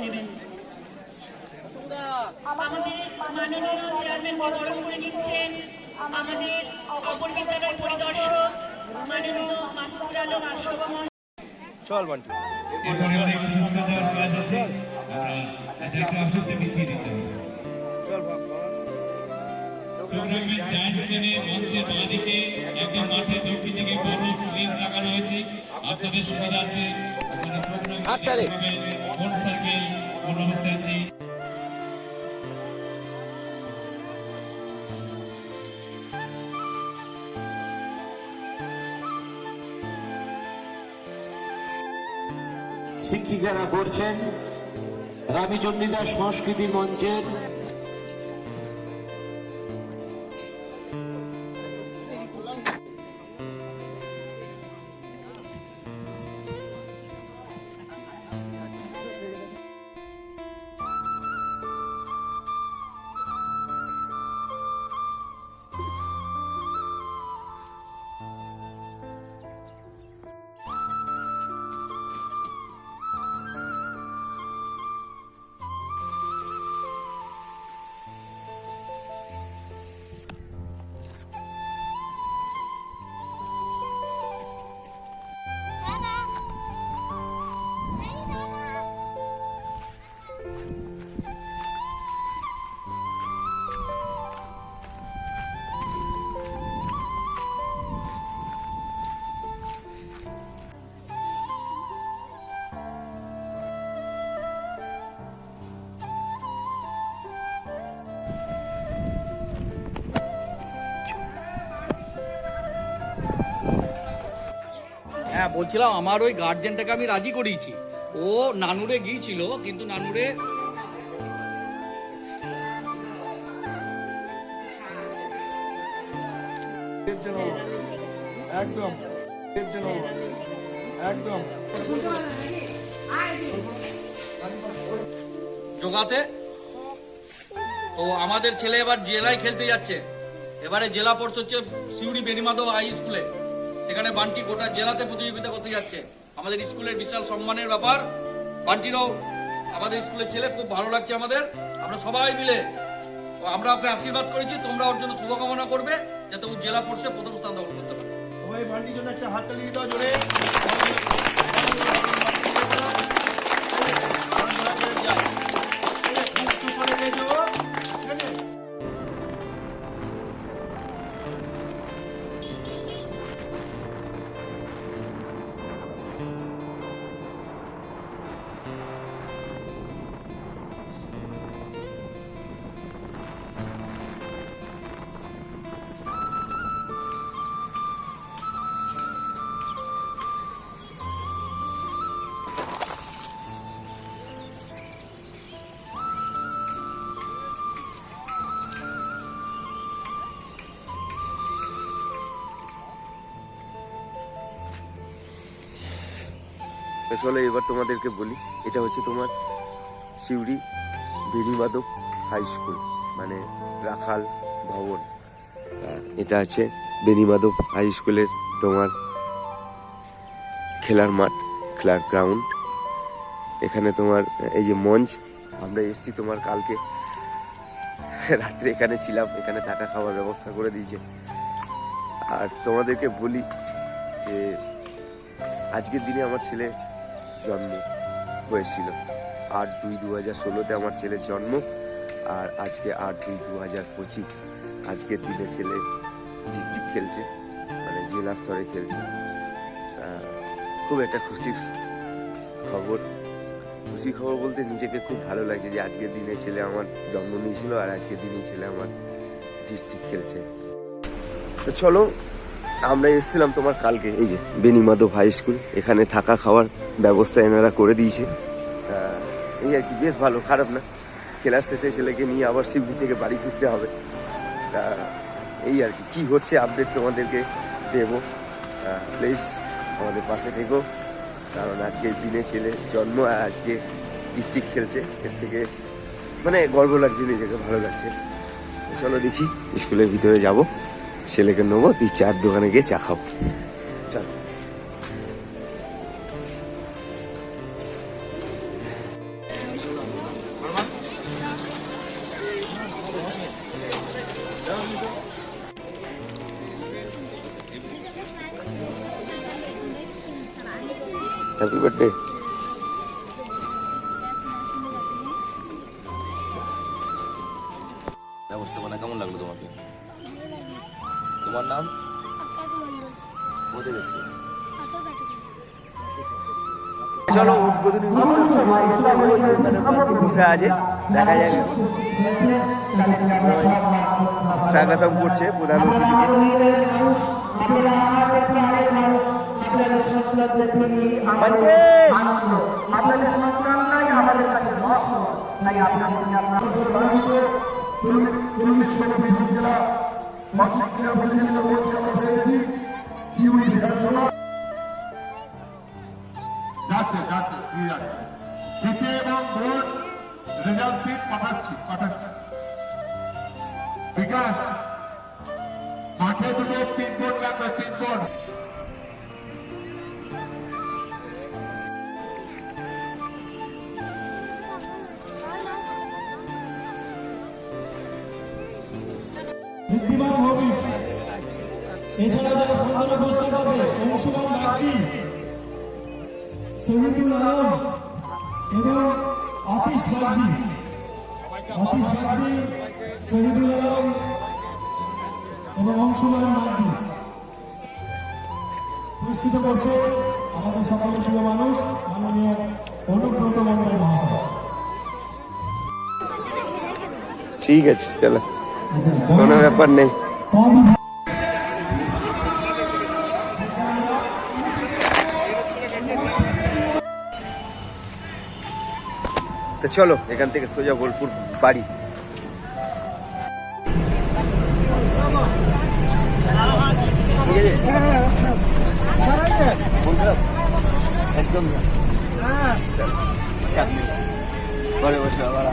নেবেন। আমাদের মাননীয় চেয়ারম্যান বরণ করে নিচ্ছেন আমাদের অপর বিদ্যালয় পরিদর্শক মাননীয় মাসুদ আলম আলসভা। চল বান্টি, এরপরে অনেক পুরস্কার দেওয়ার কাজ আছে, আমরা একটা আসতে পিছিয়ে দিতে হবে। চল বাবা। চোখ রাখবেন জায়ান্টস লেনে মঞ্চের বাঁ দিকে একদম মাঠের দক্ষিণ দিকে বড় স্ক্রিন লাগানো হয়েছে। আপনাদের সুবিধার্থে ওখানে প্রোগ্রাম কোন সার্কেল কোন অবস্থায় আছে। শিক্ষিকারা করছেন রামচন্দ্রদাস সংস্কৃতি মঞ্চের হ্যাঁ বলছিলাম, আমার ওই গার্জেনটাকে আমি রাজি করিয়েছি। ও নানুরে গিয়েছিল, কিন্তু নানুরে একদম একদম জোগাতে। তো আমাদের ছেলে এবার জেলায় খেলতে যাচ্ছে। এবারে জেলা পড়ছে হচ্ছে সিউড়ি বেনিমাধব হাই স্কুলে। সেখানে বান্টি গোটা জেলাতে প্রতিযোগিতা করতে যাচ্ছে। আমাদের স্কুলের বিশাল সম্মানের ব্যাপার। বান্টিরও আমাদের স্কুলের ছেলে, খুব ভালো লাগছে আমাদের। আমরা সবাই মিলে আমরা ওকে আশীর্বাদ করেছি, তোমরা ওর জন্য শুভকামনা করবে যাতে ও জেলা পড়ছে প্রথম স্থান দখল করতে পারে। সবাই বান্টির জন্য একটা হাত তালি দাও জোরে। চলো এবার তোমাদেরকে বলি, এটা হচ্ছে তোমার সিউড়ি বেনিমাধব হাই স্কুল, মানে রাখাল ভবন। এটা আছে বেনিমাধব হাই স্কুলের তোমার খেলার মাঠ, খেলার গ্রাউন্ড। এখানে তোমার এই যে মঞ্চ, আমরা এসছি তোমার কালকে রাত্রে এখানে ছিলাম, এখানে থাকা খাওয়ার ব্যবস্থা করে দিয়েছে। আর তোমাদেরকে বলি যে আজকের দিনে আমার ছেলে জন্ম হয়েছিল 8/2/2016 আমার ছেলের জন্ম। আর আজকে 8/2/2025 আজকের দিনে ছেলে ডিস্ট্রিক্ট খেলছে, মানে জেলা স্তরে খেলছে। খুব একটা খুশির খবর বলতে নিজেকে খুব ভালো লাগছে যে আজকের দিনে ছেলে আমার জন্ম নিয়েছিল আর আজকের দিনে ছেলে আমার ডিস্ট্রিক্ট খেলছে। তো চলো, আমরা এসেছিলাম তোমার কালকে এই যে বেনিমাধব হাই স্কুল, এখানে থাকা খাওয়ার ব্যবস্থা এনারা করে দিয়েছে। এই আর কি, বেশ ভালো, খারাপ না। খেলার শেষে ছেলেকে নিয়ে আবার শিবজি থেকে বাড়ি ফিরতে হবে। এই আর কি, কী হচ্ছে আপডেট তোমাদেরকে দেবো। প্লিজ আমাদের পাশে থেকো, কারণ আজকের দিনে ছেলে জন্ম আর আজকে ডিস্ট্রিক্ট খেলছে। এর থেকে মানে গর্ব লাগছে, নিজেকে ভালো লাগছে। চলো দেখি স্কুলের ভিতরে যাব, ছেলেকে নেবো, তুই চার দোকানে গিয়ে চা খাও। চলো। Happy birthday. ব্যবস্থাপনা কেমন লাগলো তোমাকে? তোমার নাম? কোথায় গেছো? চলো উদ্বোধনী বসে আছে, দেখা যাবে। স্বাগতম করছে প্রধান অতিথিকে। দ্বিতীয় এবং বোর্ড রেজাল্ট শিট পাঠাচ্ছি। বিকাশ মাঠে দুটো 3 বোর্ড লাগবে, 3 বোর্ড। বুদ্ধিমান ভৌমিক, এছাড়া যারা সান্ত্বনা পুরস্কার পাবে অংশুমান বাগদি, শহীদুল আলম এবং আতিশ বাগদি, শহীদুল আলম এবং অংশুমান বাগদি পুরস্কৃত করছে আমাদের সকলের প্রিয় মানুষ মাননীয় অনুব্রত মন্ডল মহাশয়। ঠিক আছে, চলো, কোনো ব্যাপার নেই। তো চলো এখান থেকে সোজা বোলপুর বাড়ি। একদম ঘরে বসে আবার